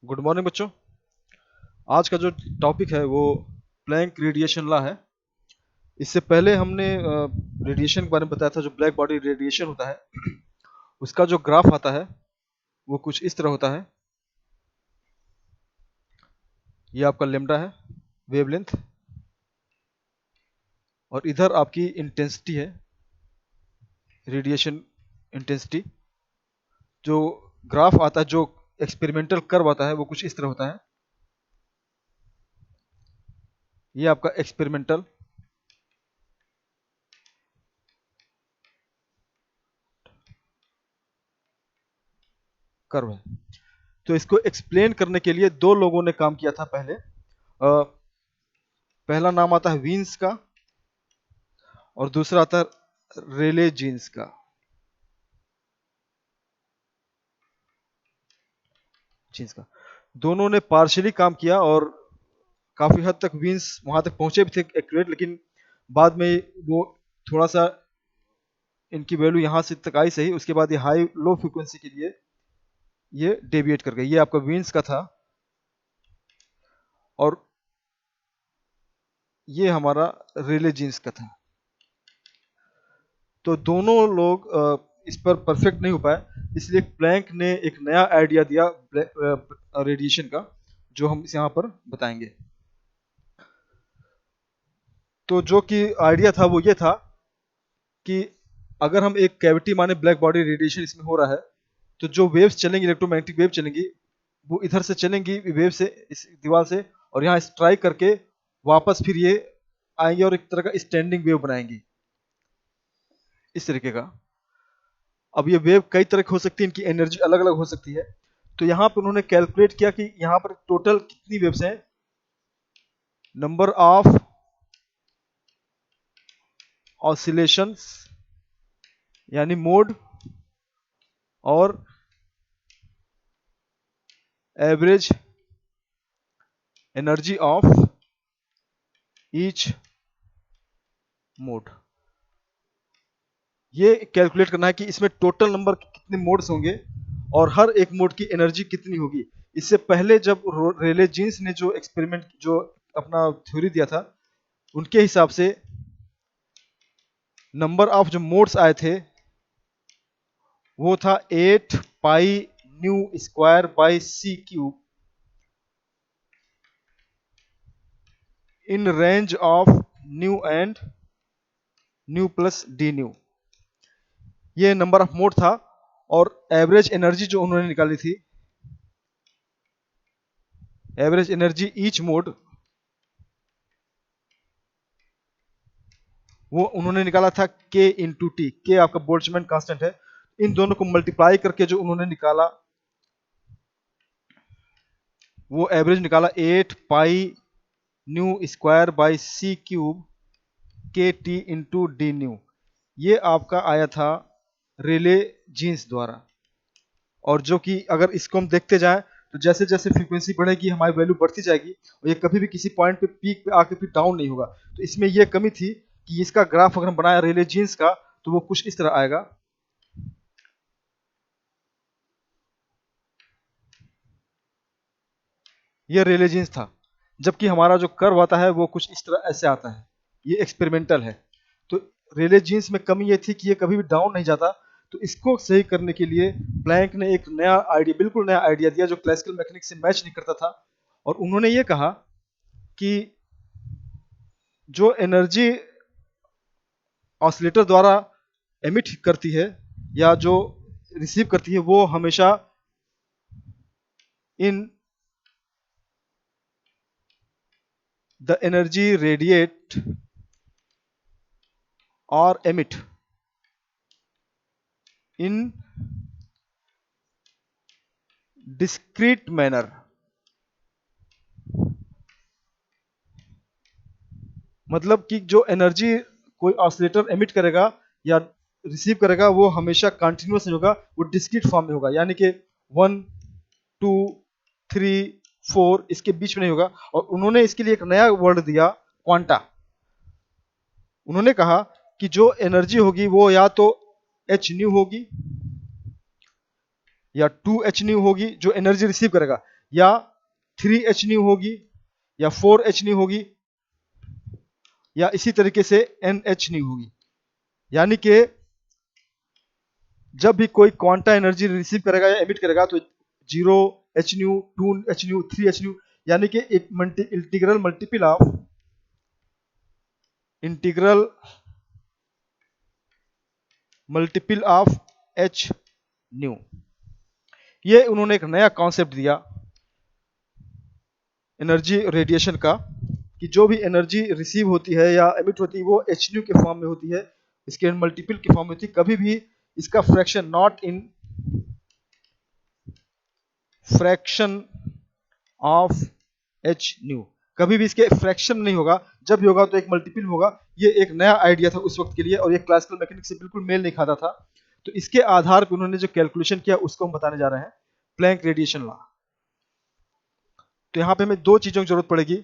Good morning बच्चों। आज का जो टॉपिक है वो प्लैंक रेडिएशन लॉ है। इससे पहले हमने रेडिएशन के बारे में बताया था। जो ब्लैक बॉडी रेडिएशन होता है उसका जो ग्राफ आता है वो कुछ इस तरह होता है। ये आपका लेम्डा है, वेवलेंथ, और इधर आपकी इंटेंसिटी है, रेडिएशन इंटेंसिटी। जो ग्राफ आता है, जो एक्सपेरिमेंटल कर्व आता है वो कुछ इस तरह होता है। ये आपका एक्सपेरिमेंटल कर्व है। तो इसको एक्सप्लेन करने के लिए दो लोगों ने काम किया था पहले। पहला नाम आता है वीन्स का और दूसरा आता है रेले जीन्स का। जीन्स का दोनों ने पार्शियली काम किया और काफी हद तक वीन्स वहां तक पहुंचे भी थे एक्यूरेट, लेकिन बाद में वो थोड़ा सा इनकी वैल्यू यहां से तक आई सही। उसके बाद ये हाई लो फ्रीक्वेंसी के लिए ये डेविएट कर गई। ये आपका वीन्स का था और ये हमारा रेले जीन्स का था। तो दोनों लोग इस पर परफेक्ट नहीं हो पाए, इसलिए प्लैंक ने एक नया आइडिया दिया रेडिएशन का, जो हम इस यहाँ पर बताएंगे। तो जो कि आइडिया था वो ये था कि अगर हम एक कैविटी माने ब्लैक बॉडी रेडिएशन इसमें हो रहा है, तो जो वेव्स चलेंगी, इलेक्ट्रोमैग्नेटिक वेव चलेंगी, वो इधर से चलेंगी वेव से, इस दीवार से, और यहाँ स्ट्राइक करके वापस फिर ये आएंगे और एक तरह का स्टैंडिंग वेव बनाएंगी, इस तरीके का। अब ये वेव कई तरह की हो सकती है, इनकी एनर्जी अलग अलग हो सकती है। तो यहाँ पर उन्होंने कैलकुलेट किया कि यहाँ पर टोटल कितनी वेव्स हैं। नंबर ऑफ ऑसिलेशंस यानी मोड और average energy of each mode. ये कैलकुलेट करना है कि इसमें टोटल नंबर कितने मोड्स होंगे और हर एक मोड की एनर्जी कितनी होगी। इससे पहले जब रेले जीन्स ने जो एक्सपेरिमेंट, जो अपना थ्योरी दिया था, उनके हिसाब से नंबर ऑफ जो मोड्स आए थे वो था 8 pi nu square by C cube in range of nu and nu plus D nu. ये नंबर ऑफ मोड था। और एवरेज एनर्जी जो उन्होंने निकाली थी, एवरेज एनर्जी ईच मोड, वो उन्होंने निकाला था K इंटू टी। के आपका बोल्ट्जमैन कांस्टेंट है। इन दोनों को मल्टीप्लाई करके जो उन्होंने निकाला, वो एवरेज निकाला 8 pi nu square by C cube K T into D nu. ये आपका आया था रेले जीन्स द्वारा। और जो कि अगर इसको हम देखते जाएं तो जैसे जैसे फ्रीक्वेंसी बढ़ेगी हमारी वैल्यू बढ़ती जाएगी और ये कभी भी किसी पॉइंट पे पीक पे आके फिर डाउन नहीं होगा। तो इसमें ये कमी थी कि इसका ग्राफ अगर हम बनाया रेले जीन्स का तो वो कुछ इस तरह आएगा। ये रेले जीन्स था, जबकि हमारा जो कर्व आता है वो कुछ इस तरह ऐसे आता है। ये एक्सपेरिमेंटल है। तो रेले जीन्स में कमी ये थी कि ये कभी भी डाउन नहीं जाता। तो इसको सही करने के लिए प्लैंक ने एक नया आइडिया, बिल्कुल नया आइडिया दिया, जो क्लासिकल मैकेनिक्स से मैच नहीं करता था। और उन्होंने ये कहा कि जो एनर्जी ऑसिलेटर द्वारा एमिट करती है या जो रिसीव करती है, वो हमेशा इन द एनर्जी रेडिएट और एमिट इन डिस्क्रीट मैनर। मतलब कि जो एनर्जी कोई ऑसिलेटर एमिट करेगा या रिसीव करेगा वो हमेशा कंटिन्यूअस नहीं होगा, वो डिस्क्रीट फॉर्म में होगा। यानी कि 1 2 3 4 इसके बीच में नहीं होगा। और उन्होंने इसके लिए एक नया वर्ड दिया, क्वांटा। उन्होंने कहा कि जो एनर्जी होगी वो या तो h न्यू होगी या 2h न्यू होगी, जो एनर्जी रिसीव करेगा। या 3 न्यू होगी या 4 न्यू होगी या इसी तरीके से NH न्यू होगी। यानी कि जब भी कोई क्वांटा एनर्जी रिसीव करेगा या एमिट करेगा तो 0 न्यू, 2 न्यू, 3 न्यू, यानी कि integral multiple of H new. ये उन्होंने एक नया कॉन्सेप्ट दिया एनर्जी रेडिएशन का, कि जो भी एनर्जी रिसीव होती है या एमिट होती है वो H न्यू के फॉर्म में होती है, इसके मल्टीपल के फॉर्म में होती है। कभी भी इसका फ्रैक्शन ऑफ H न्यू, कभी भी इसके फ्रैक्शन नहीं होगा, जब भी होगा तो एक मल्टीपल होगा। ये एक नया आइडिया था उस वक्त के लिए और ये क्लासिकल मैकेनिक्स से बिल्कुल मेल नहीं खाता था। तो इसके आधार पर उन्होंने जो कैलकुलेशन किया उसको हम बताने जा रहे हैं, प्लैंक रेडिएशन लॉ। तो यहाँ पे हमें दो चीजों की जरूरत पड़ेगी।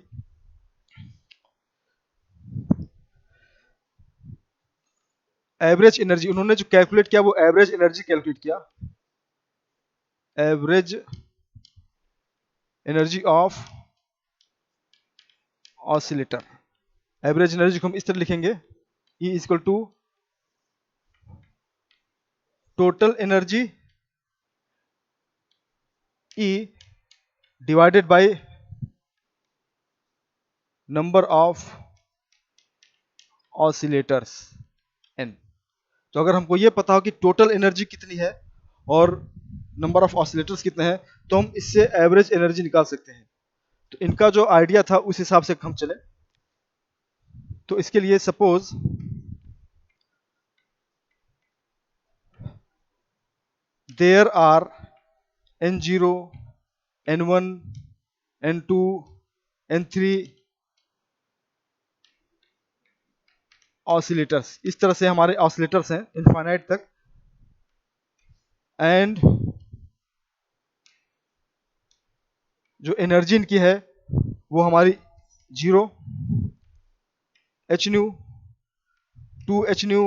एवरेज एनर्जी, उन्होंने जो कैलकुलेट किया वो एवरेज एनर्जी कैलकुलेट किया, average energy of oscillator. Average energy को हम इस तरह लिखेंगे, E equal to total energy E divided by number of oscillators N। तो अगर हमको ये पता हो कि टोटल एनर्जी कितनी है और नंबर ऑफ ऑसिलेटर्स कितने हैं, तो हम इससे एवरेज एनर्जी निकाल सकते हैं। तो इनका जो आइडिया था उस हिसाब से हम चले। तो इसके लिए suppose there are N0, N1, N2, N3 oscillators, इस तरह से हमारे ऑसिलेटर्स हैं इनफाइनाइट तक। एंड जो एनर्जी इनकी है वो हमारी 0 H new, 2 H new,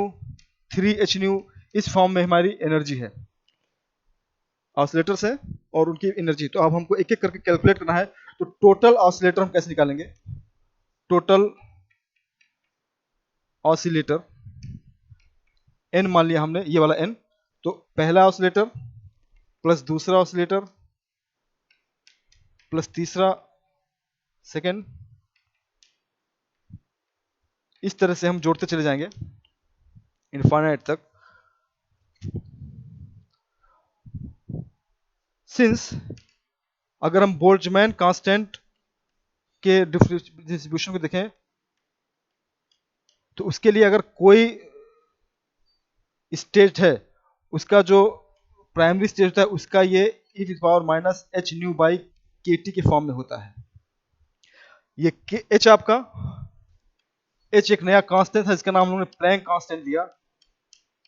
3 H new, इस फॉर्म में हमारी एनर्जी है, ऑसिलेटर्स है और उनकी एनर्जी। तो अब हमको एक एक करके कैलकुलेट करना है। तो टोटल ऑसिलेटर हम कैसे निकालेंगे? टोटल ऑसिलेटर N मान लिया हमने, ये वाला N। तो पहला ऑसिलेटर प्लस दूसरा ऑसिलेटर प्लस तीसरा, सेकेंड, इस तरह से हम जोड़ते चले जाएंगे इनफाइनाइट तक। सिंस अगर हम बोल्ट्जमैन कांस्टेंट के डिस्ट्रीब्यूशन को देखें तो उसके लिए अगर कोई स्टेट है, उसका जो प्राइमरी स्टेट है उसका ये e to power minus H nu by KT के फॉर्म में होता है। ये H आपका, H एक नया कांस्टेंट है, इसका नाम हम लोगों ने प्लैंक कांस्टेंट दिया,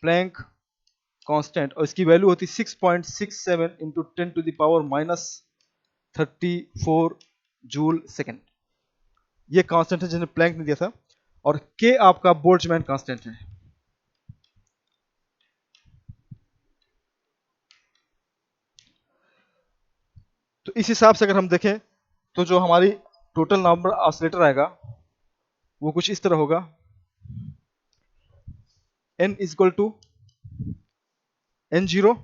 प्लैंक कांस्टेंट, और इसकी वैल्यू होती 6.67 into 10 to the power minus 34 joule second. ये कांस्टेंट है जिन्हें प्लैंक ने दिया था। और K आपका बोल्ट्जमैन कांस्टेंट है। तो इस हिसाब से अगर हम देखें तो जो हमारी टोटल नंबर ऑसिलेटर आएगा वो कुछ इस तरह होगा, N equal to N0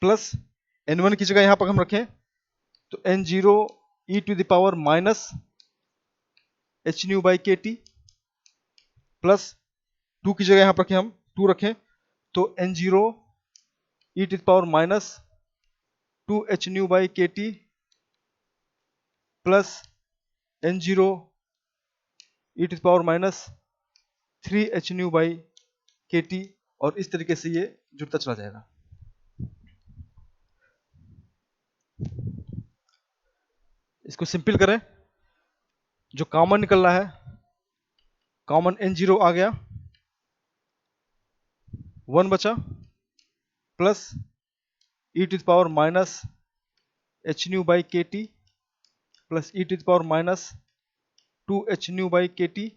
plus N1 की जगह यहां पर हम रखें तो N0 e to the power minus H nu by KT plus 2 की जगह यहां पर रखें हम 2 रखें तो N0 e to the power minus 2H nu by KT plus N0 e to the power minus 3H nu by KT, और इस तरीके से ये जुड़ता चला जाएगा। इसको सिंपल करें, जो कॉमन निकल रहा है, कॉमन N0 आ गया, 1 बचा, plus e to the power minus H nu by KT plus e to the power minus 2H nu by KT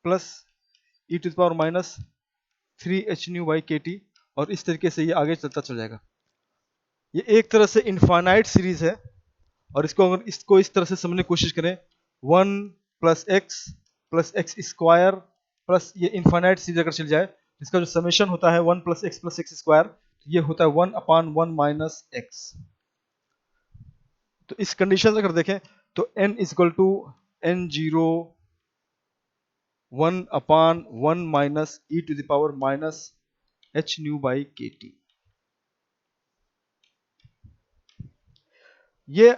plus e to the power minus 3H nu by KT, और इस तरीके से ये आगे चलता चल जाएगा। ये एक तरह से इनफाइनाइट सीरीज है, और इसको अगर इसको इस तरह से समझने की कोशिश करें, 1 + x स्क्वायर प्लस ये इनफाइनाइट सीरीज अगर चल जाए, इसका जो समेशन होता है 1 + x + x स्क्वायर, ये होता है 1/1 - x। तो इस कंडीशन से अगर देखें तो n = n0 1/1 - e⁻− hν/kt। ये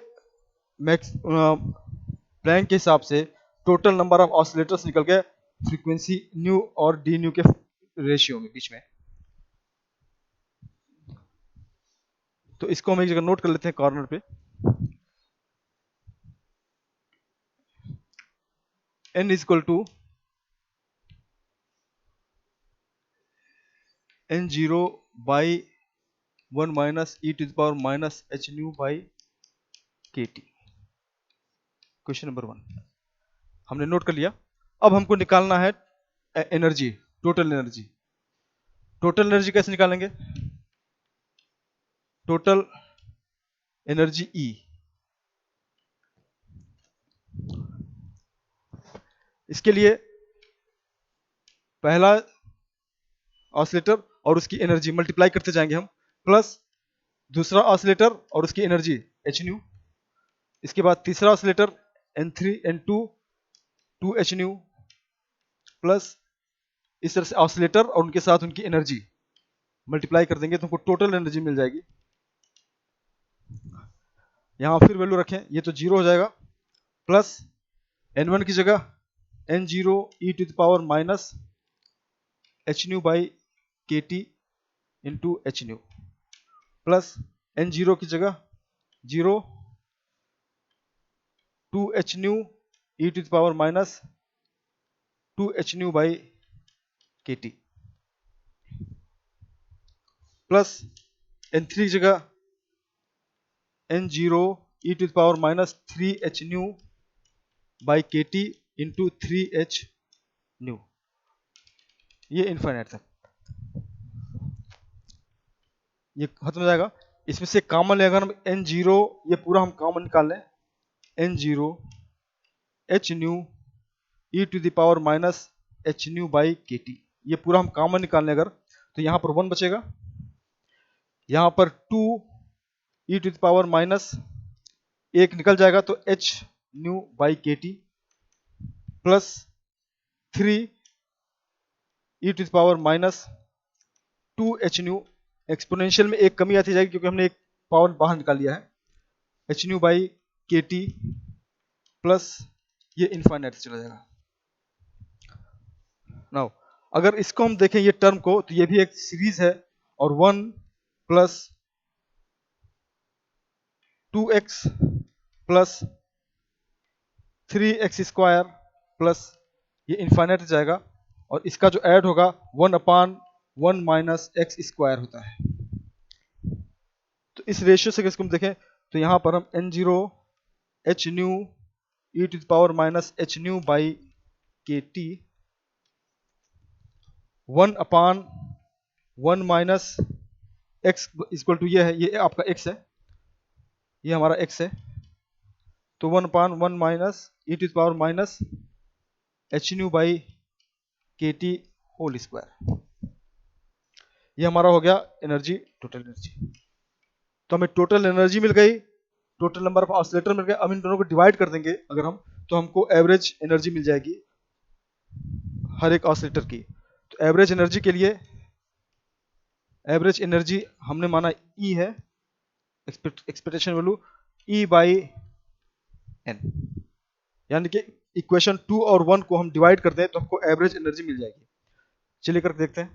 मैक्स प्लैंक के हिसाब से टोटल नंबर ऑफ ऑसिलेटर्स निकल गए फ्रीक्वेंसी न्यू और डी न्यू के रेशियो में बीच में। तो इसको हम एक जगह नोट कर लेते हैं कॉर्नर पे। n = n0/1 - e⁻−hν/kt। Question number 1 हमने नोट कर लिया। अब हमको निकालना है energy, total energy. Total energy कैसे निकालेंगे? टोटल एनर्जी E, इसके लिए पहला ऑसिलेटर और उसकी एनर्जी मल्टीप्लाई करते जाएंगे हम, प्लस दूसरा ऑसिलेटर और उसकी एनर्जी hν, इसके बाद तीसरा oscillator n3 n2 2hν, plus इस तरह से ऑसिलेटर और उनके साथ उनकी एनर्जी मल्टीप्लाई कर देंगे तो हमको टोटल एनर्जी मिल जाएगी। यहां फिर वैल्यू रखें, ये तो 0 हो जाएगा, प्लस n1 की जगह n0 e⁻−hν/kt into hν, plus n0 की जगह 0 2hν e⁻²hν/kt, प्लस n3 की जगह n0 e⁻3hν/kt इंटू 3hν। ये इनफाइनाइट तक ये खत्म हो जाएगा। इसमें से कॉमन ले अगर हम n0, ये पूरा हम कॉमन निकाल लें, n0 hν e⁻−hν/kt, ये पूरा हम कॉमन निकाल लें अगर, तो यहाँ पर 1 बचेगा, यहाँ पर 2 e⁻1 निकल जाएगा तो hν/kt, प्लस 3 e⁻²hν, एक्सपोनेंशियल में एक कमी आती जाएगी क्योंकि हमने एक पावर बाहर निकाल लिया है, hν/kt, प्लस ये इनफाइनाइट चला जाएगा। नाउ अगर इसको हम देखें ये टर्म को, तो ये भी एक सीरीज है, और 1 + 2x प्लस 3x² प्लस ये इनफाइनाइट जाएगा, और इसका जो ऐड होगा 1/1 - x² होता है। तो इस रेशियो से इसको हम देखें तो यहाँ पर हम n0 hν e⁻−hν/kt 1/1 - x = ये है, ये आपका x है, ये हमारा x है, तो 1/1 - e⁻−hν/kt होल स्क्वायर। ये हमारा हो गया एनर्जी, टोटल एनर्जी। तो हमें टोटल एनर्जी मिल गई, टोटल नंबर ऑफ ऑसिलेटर मिल गए। अब इन दोनों को डिवाइड कर देंगे अगर हम, तो हमको एवरेज एनर्जी मिल जाएगी हर एक ऑसिलेटर की। तो एवरेज एनर्जी के लिए, एवरेज एनर्जी हमने माना E है, एक्सपेक्टेशन वैल्यू E/n, यानी कि इक्वेशन 2 और 1 को हम डिवाइड कर दें तो हमको एवरेज एनर्जी मिल जाएगी। चलिए करके देखते हैं।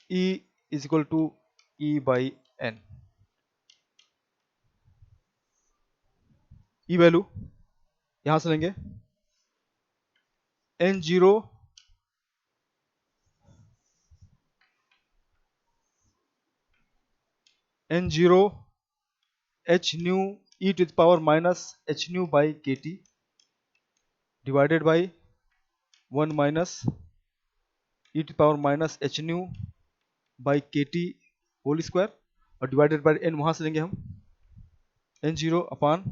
E = E/n। E वैल्यू यहां से लेंगे n0 n0 h nu e to the power minus h nu by kt divided by 1 minus e to the power minus h nu by kt whole square और divided by n वहां से लेंगे हम n zero upon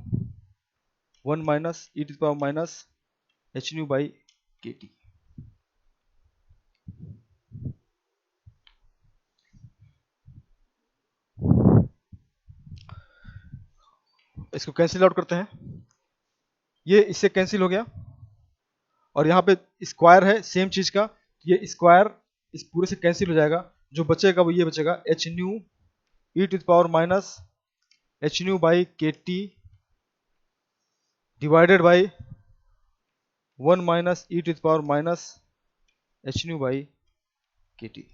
1 minus e to the power minus h nu by kt। इसको cancel out करते हैं, ये इससे कैंसिल हो गया और यहाँ पे स्क्वायर है सेम चीज का, ये स्क्वायर इस पूरे से कैंसिल हो जाएगा, जो बचेगा वो ये बचेगा h nu e to the power minus h nu by के T divided by 1 minus e to the power minus h nu by के टी।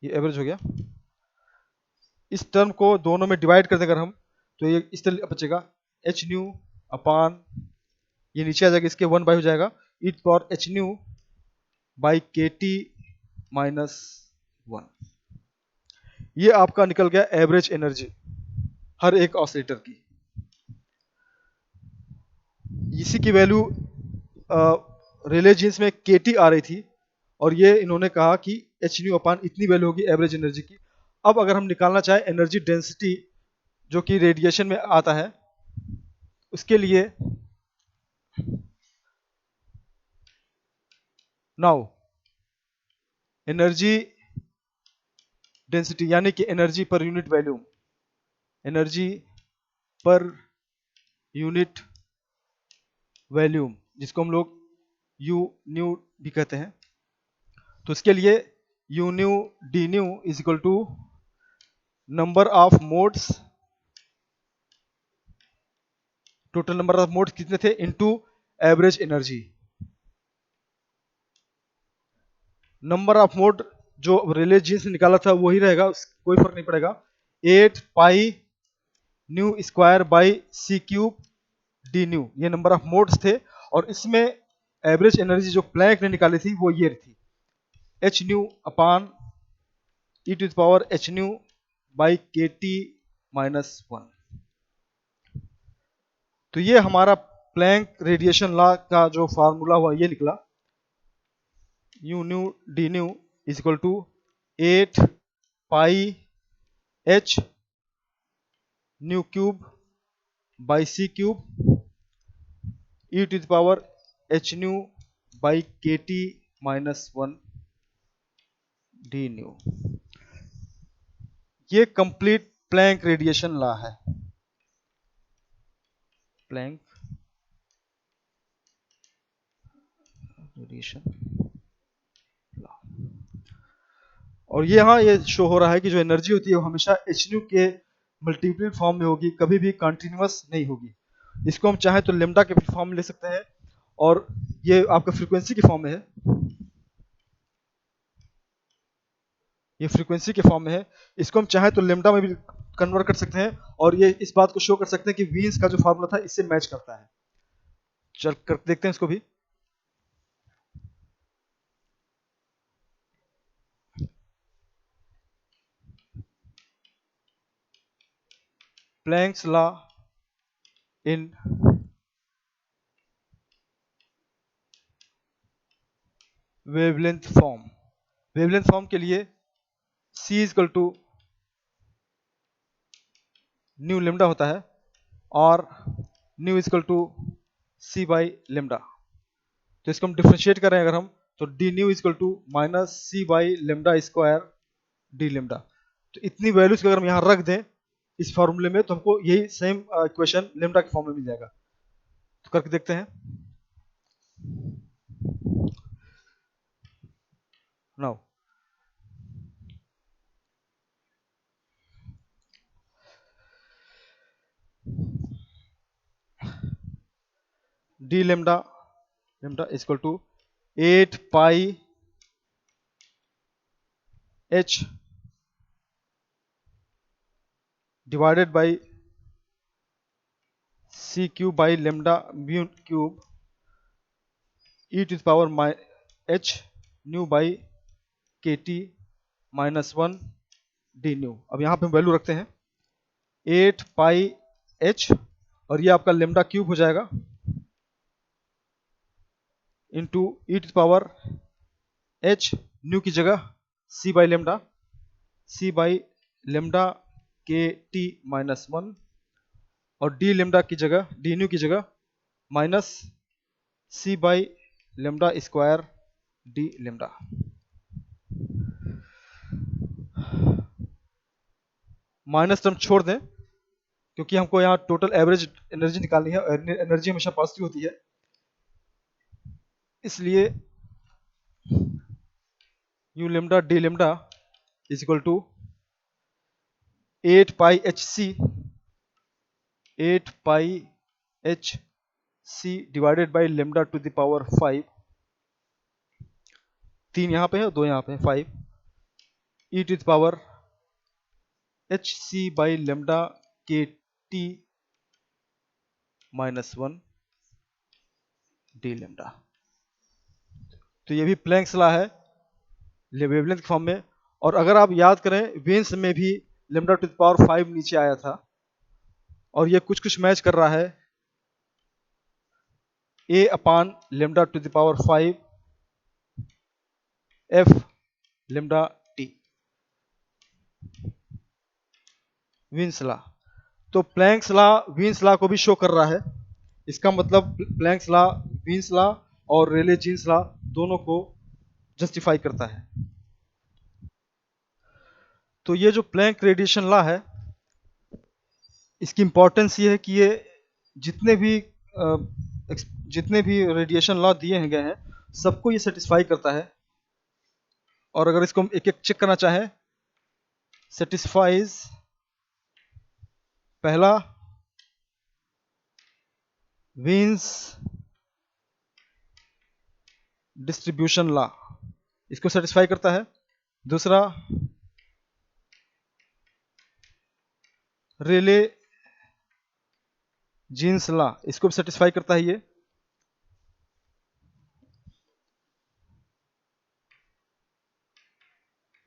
ये एवरेज हो गया। इस टर्म को दोनों में डिवाइड कर दें अगर हम, तो ये इस तरह बचेगा h न्यू अपान, ये नीचे आ जाएगा, इसके 1 बाई हो जाएगा e to power h nu by के टी माइनस 1। ये आपका निकल गया एवरेज एनर्जी हर एक ऑसिलेटर की। इसी की वैल्यू रिले जीन्स में kT आ रही थी और ये इन्होंने कहा कि h न्यू अपान इतनी वैल्यू होगी एवरेज एनर्जी की। अब अगर हम निकालना चाहें एनर्जी डेंसिटी जो कि रेडिएशन में आता है, उसके लिए नाउ एनर्जी डेंसिटी यानी कि energy per unit volume, energy per unit volume जिसको हम लोग यू न्यू भी कहते हैं, तो इसके लिए U nu D nu is equal to number of modes, total number of modes कितने थे into average energy. Number of mode जो रिले जीन्स ने निकाला था वही रहेगा, कोई फर्क नहीं पड़ेगा, 8 pi nu square by C cube D nu, ये नंबर ऑफ मोड्स थे। और इसमें एवरेज एनर्जी जो प्लैंक ने निकाली थी वो ये थी H nu upon E to the power H nu by के टी माइनस 1। तो ये हमारा प्लैंक रेडिएशन लॉ का जो फार्मूला हुआ ये निकला, U nu D nu is equal to 8 pi H nu cube by C cube E to the power H nu by के टी माइनस 1 डी न्यू। ये कंप्लीट प्लैंक रेडिएशन लॉ है, Planck radiation law. और ये यहाँ ये show हो रहा है कि जो एनर्जी होती है वो हमेशा एच न्यू के मल्टीपल फॉर्म में होगी, कभी भी कंटिन्यूअस नहीं होगी। इसको हम चाहे तो लेमडा के फॉर्म में ले सकते हैं और ये आपका फ्रीक्वेंसी के फॉर्म में है, ये फ्रीक्वेंसी के फॉर्म में है। इसको हम चाहे तो लेमडा में भी कन्वर्ट कर सकते हैं और ये इस बात को शो कर सकते हैं कि वीन्स का जो फॉर्मूला था इससे मैच करता है। चल कर देखते हैं इसको भी। Planck's law in wavelength form, wavelength form के लिए C equal to nu lambda होता है और nu equal to C by lambda. तो इसको हम डिफ्रेंशिएट करें अगर हम, तो D nu equal to minus C by lambda square D lambda. तो इतनी वैल्यूज को अगर हम यहाँ रख दें इस फॉर्मूले में तो हमको यही सेम इक्वेशन लेमडा के फॉर्म में मिल जाएगा। तो करके देखते हैं। Now D lambda lambda equal to 8 pi H divided by C cube by lambda mu cube E to the power H nu by के टी माइनस 1 डी न्यू। अब यहाँ पे हम वैल्यू रखते हैं 8 पाई एच, और ये आपका लेमडा क्यूब हो जाएगा into E to power H, nu की जगह सी बाई लेमडा के टी माइनस वन, और डी लेमडा की जगह, डी न्यू की जगह minus C by lambda square D lambda. Minus term छोड़ दें क्योंकि हमको यहाँ टोटल एवरेज एनर्जी निकालनी है, एनर्जी हमेशा पॉजिटिव होती है, इसलिए U lambda D lambda is equal to 8 pi H C, 8 pi H C divided by lambda to the power 5, 3 यहाँ पे है और 2 यहाँ पे है, 5 ई to the power H C by lambda के T minus one d lambda. तो ये भी प्लैंक्स लॉ है वेवलेंथ के फॉर्म में। और अगर आप याद करें वेन्स में भी लेमडा टू द पावर 5 नीचे आया था, और ये कुछ कुछ मैच कर रहा है A upon lambda to the power 5 F lambda T, Wien's law. तो प्लैंक्स लॉ वीन्स लॉ को भी शो कर रहा है। इसका मतलब प्लैंक्स लॉ वीन्स लॉ और रेले जीन्स लॉ दोनों को जस्टिफाई करता है। तो ये जो प्लैंक रेडिएशन लॉ है, इसकी इंपॉर्टेंस ये है कि ये जितने भी रेडिएशन लॉ दिए गए हैं सबको ये सेटिस्फाई करता है। और अगर इसको हम एक एक चेक करना चाहें, सेटिस्फाइज पहला वीन्स डिस्ट्रीब्यूशन लॉ, इसको सेटिस्फाई करता है। दूसरा रेले जीन्स लॉ, इसको भी सेटिस्फाई करता है ये।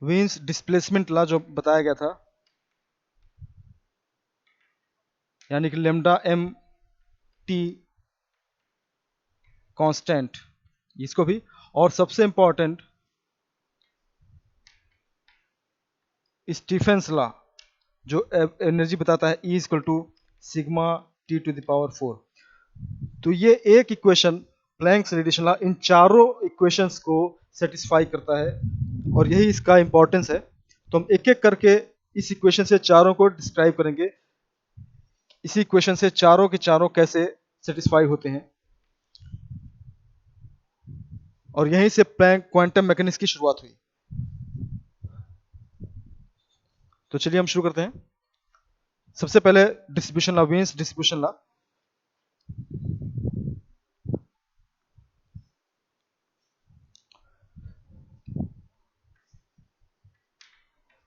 वीन्स डिस्प्लेसमेंट लॉ जो बताया गया था, यानी कि लेमडा एम टी कांस्टेंट, इसको भी। और सबसे इंपॉर्टेंट स्टीफेंस लॉ जो एनर्जी बताता है, E equal to sigma T to the power 4। तो ये एक equation Planck's radiation law in चारों इक्वेशंस को सेटिस्फाई करता है, और यही इसका इंपॉर्टेंस है। तो हम एक एक करके इस इक्वेशन से चारों को डिस्क्राइब करेंगे, इसी इक्वेशन से चारों के चारों कैसे सेटिस्फाई होते हैं, और यहीं से प्लैंक क्वांटम मैकेनिक्स की शुरुआत हुई। तो चलिए हम शुरू करते हैं। सबसे पहले distribution law, Wien's distribution law.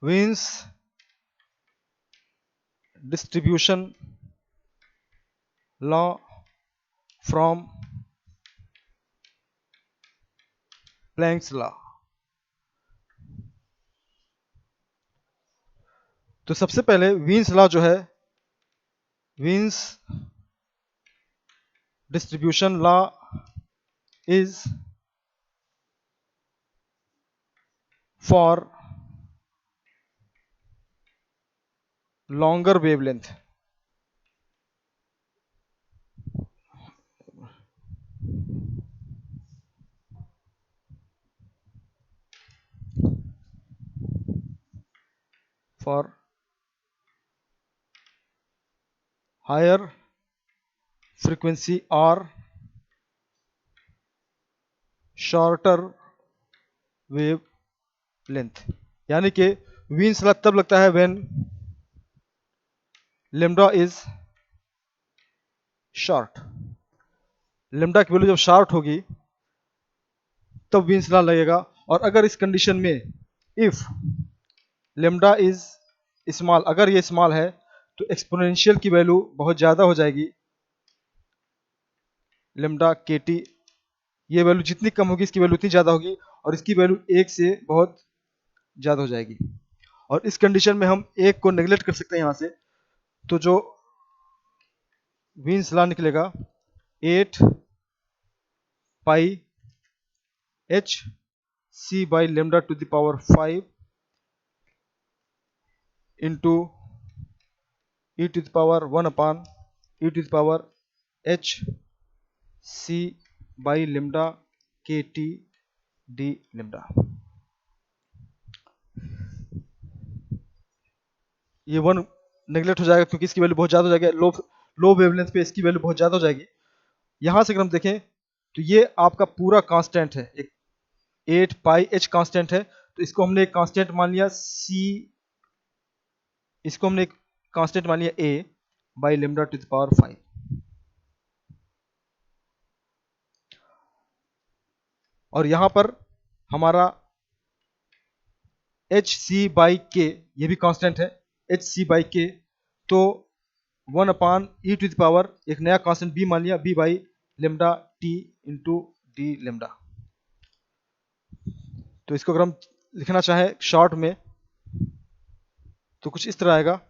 Wien's distribution law from Planck's law. तो सबसे पहले वीन्स लॉ जो है, Wien's distribution law is for longer wavelength, for higher frequency or shorter wavelength। यानी कि वीन्स लॉ तब लगता है when lambda is short, lambda की वैल्यू जब शॉर्ट होगी तब वीन्स लॉ लगेगा। और अगर इस कंडीशन में इफ lambda इज स्मॉल, अगर ये स्मॉल है तो एक्सपोनेंशियल की वैल्यू बहुत ज्यादा हो जाएगी, lambda kt, ये वैल्यू जितनी कम होगी इसकी वैल्यू उतनी ज्यादा होगी, और इसकी वैल्यू 1 से बहुत ज्यादा हो जाएगी। और इस कंडीशन में हम एक को नेग्लेक्ट कर सकते हैं यहाँ से, तो जो वीन्स लॉ निकलेगा 8 pi H C by lambda to the power 5 into E to the power 1 upon E to the power H C by lambda के टी डी लेमडा। ये वन नेग्लेक्ट हो जाएगा क्योंकि इसकी वैल्यू बहुत ज़्यादा हो जाएगी, लो वेवलेंथ पे इसकी वैल्यू बहुत ज़्यादा हो जाएगी। यहाँ से अगर हम देखें तो ये आपका पूरा कांस्टेंट है, एक 8 पाई एच कांस्टेंट है, तो इसको हमने एक कांस्टेंट मान लिया सी, इसको हमने एक कांस्टेंट मान लिया A by lambda to the power 5। और यहाँ पर हमारा एच सी बाई के, ये भी कांस्टेंट है एच सी बाई के, तो 1 upon E to the power एक नया कांस्टेंट बी मान लिया, B by lambda T into D lambda. तो इसको अगर हम लिखना चाहें शॉर्ट में तो कुछ इस तरह आएगा,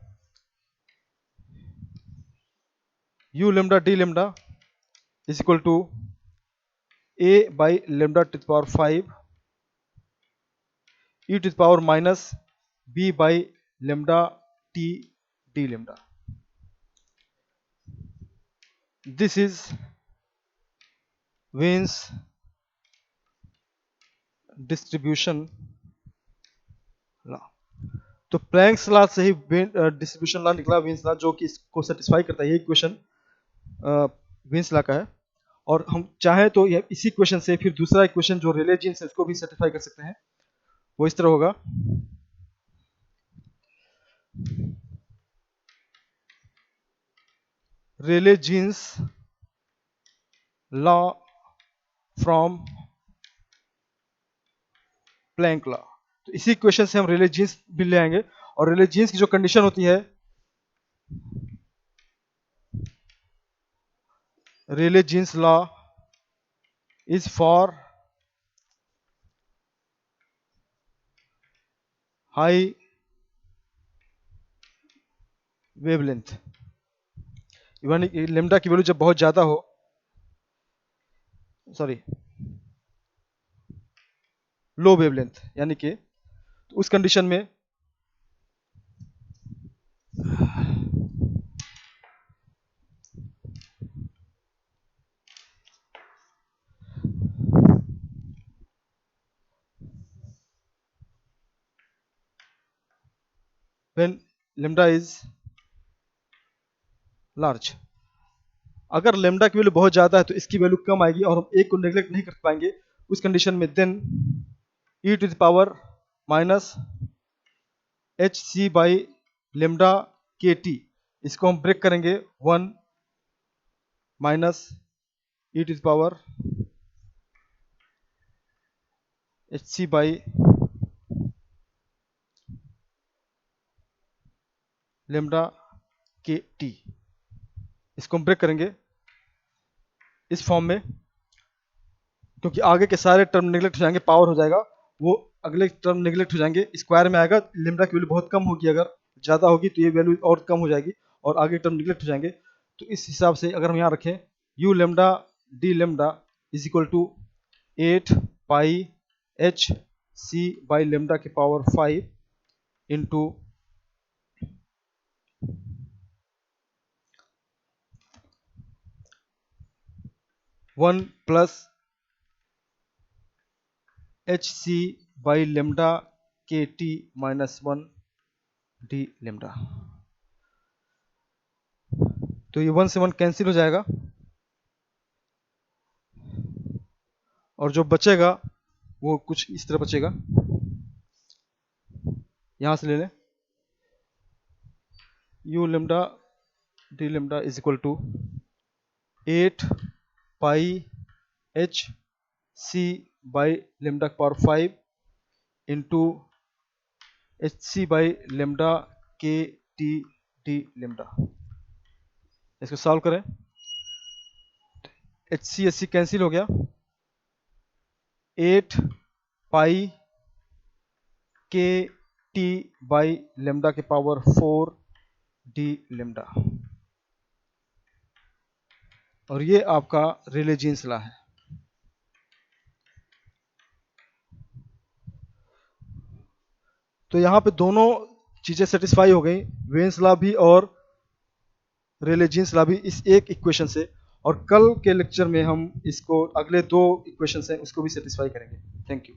U lambda D lambda is equal to A by lambda to the power 5 E to the power minus B by lambda T D lambda. This is Wien's distribution law. तो प्लैंक्स लॉ से ही distribution law निकला, Wien's law, जो कि इसको satisfy करता है। ये इक्वेशन विन्स लॉ का है। और हम चाहें तो ये इसी इक्वेशन से फिर दूसरा इक्वेशन जो रेले जीन्स है उसको भी सेटिस्फाई कर सकते हैं। वो इस तरह होगा, Rayleigh Jeans law from Planck law. तो इसी इक्वेशन से हम रेले जीन्स भी ले आएंगे। और रेले जीन्स की जो कंडीशन होती है, Rayleigh Jeans law is for high wavelength, even lambda की वैल्यू जब बहुत ज्यादा हो, सॉरी लो वेवलेंथ, यानी कि तो उस कंडीशन में when lambda is large, अगर लेमडा की वैल्यू बहुत ज्यादा है तो इसकी वैल्यू कम आएगी और हम एक को नेग्लेक्ट नहीं कर पाएंगे। उस कंडीशन में then E to the power minus H C by lambda के टी, इसको हम ब्रेक करेंगे 1 minus E to the power H C by lambda के टी, इसको हम ब्रेक करेंगे इस फॉर्म में, क्योंकि आगे के सारे टर्म नेग्लेक्ट हो जाएंगे, पावर हो जाएगा, वो अगले टर्म नेग्लेक्ट हो जाएंगे, स्क्वायर में आएगा। लेमडा की वैल्यू बहुत कम होगी, अगर ज़्यादा होगी तो ये वैल्यू और कम हो जाएगी और आगे टर्म नेग्लेक्ट हो जाएंगे। तो इस हिसाब से अगर हम यहाँ रखें U lambda D lambda is equal to 8 pi H C by lambda की power 5 into 1 plus h C by lambda के टी माइनस 1 डी लेमडा। तो ये 1 से 1 कैंसिल हो जाएगा और जो बचेगा वो कुछ इस तरह बचेगा, यहां से ले लें U lambda D lambda is equal to 8 pi H C by lambda power 5 into H C by lambda के टी डी लेमडा। इसको सॉल्व करें, एच सी कैंसिल हो गया, 8 pi K T by lambda के पावर 4 डी लेमडा, और ये आपका रेले Jeans law है। तो यहाँ पे दोनों चीजें सेटिस्फाई हो गई, वेन्स लॉ भी और रेले जीन्स लॉ भी, इस एक इक्वेशन से। और कल के लेक्चर में हम इसको अगले दो इक्वेशन से उसको भी सेटिस्फाई करेंगे। Thank you.